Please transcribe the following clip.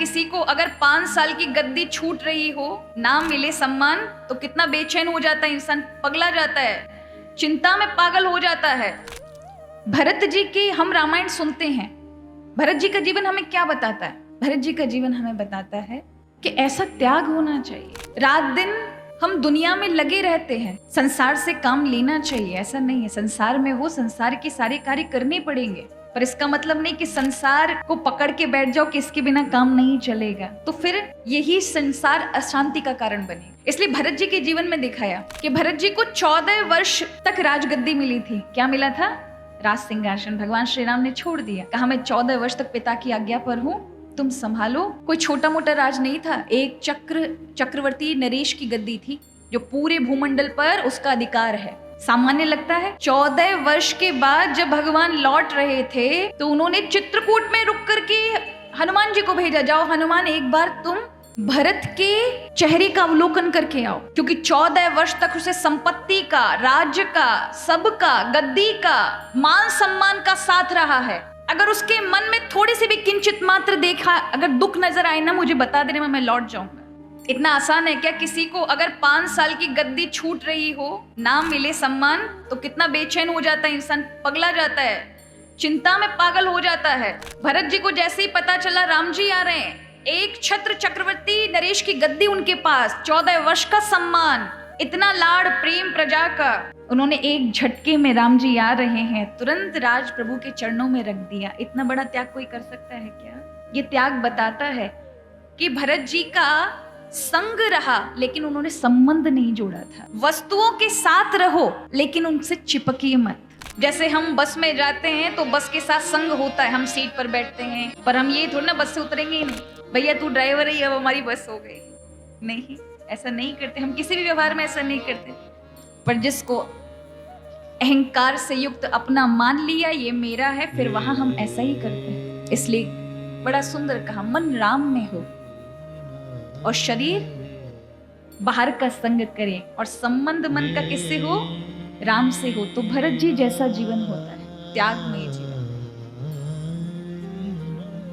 किसी को अगर 5 साल की गद्दी छूट रही हो, ना मिले सम्मान, तो कितना बेचैन हो जाता है इंसान, पगला जाता है, चिंता में पागल हो जाता है। भरत जी की हम रामायण सुनते हैं, भरत जी का जीवन हमें क्या बताता है? भरत जी का जीवन हमें बताता है कि ऐसा त्याग होना चाहिए। रात दिन हम दुनिया में लगे रहते हैं, संसार से काम लेना चाहिए, ऐसा नहीं है। संसार में हो, संसार के सारे कार्य करने पड़ेंगे, पर इसका मतलब नहीं कि संसार को पकड़ के बैठ जाओ कि इसके बिना काम नहीं चलेगा, तो फिर यही संसार अशांति का कारण बनेगा। इसलिए भरत जी के जीवन में दिखाया कि भरत जी को 14 वर्ष तक राजगद्दी मिली थी। क्या मिला था? राज सिंहासन। भगवान श्री राम ने छोड़ दिया, कहा मैं 14 वर्ष तक पिता की आज्ञा पर हूँ, तुम संभालो। कोई छोटा मोटा राज नहीं था। एक चक्रवर्ती नरेश की गद्दी थी, जो पूरे भूमंडल पर उसका अधिकार है। सामान्य लगता है। 14 वर्ष के बाद जब भगवान लौट रहे थे, तो उन्होंने चित्रकूट में रुक करके हनुमान जी को भेजा, जाओ हनुमान एक बार तुम भरत के चेहरे का अवलोकन करके आओ, क्योंकि 14 वर्ष तक उसे संपत्ति का, राज्य का, सबका, गद्दी का, मान सम्मान का साथ रहा है। अगर उसके मन में थोड़ी सी भी किंचित मात्र देखा, अगर दुख नजर आए ना, मुझे बता देने में मैं लौट जाऊंगा। इतना आसान है क्या? किसी को अगर 5 साल की गद्दी छूट रही हो, ना मिले सम्मान, तो कितना बेचैन हो जाता है इंसान, पगला जाता है, चिंता में पागल हो जाता है। भरत जी को जैसे ही पता चला राम जी आ रहे हैं, एक छत्र चक्रवर्ती नरेश की गद्दी उनके पास, 14 वर्ष का सम्मान, इतना लाड़ प्रेम प्रजा का, उन्होंने एक झटके में राम जी आ रहे हैं, तुरंत राज प्रभु के चरणों में रख दिया। इतना बड़ा त्याग कोई कर सकता है क्या? ये त्याग बताता है कि भरत जी का संग रहा, लेकिन उन्होंने संबंध नहीं जोड़ा था। वस्तुओं के साथ रहो, लेकिन उनसे चिपकिए मत। जैसे हम बस में जाते हैं तो बस के साथ संग होता है, हम सीट पर बैठते हैं, पर हम ये थोड़ी ना बस से उतरेंगे ही नहीं, भैया तू ड्राइवर है, अब हमारी बस हो गई, नहीं, ऐसा नहीं करते। हम किसी भी व्यवहार में ऐसा नहीं करते। पर जिसको अहंकार से युक्त अपना मान लिया, ये मेरा है, फिर वहां हम ऐसा ही करते हैं। इसलिए बड़ा सुंदर कहा, मन राम में हो और शरीर बाहर का संग करे, और संबंध मन का किससे हो? राम से हो। तो भरत जी जैसा जीवन होता है, त्यागमय जीवन।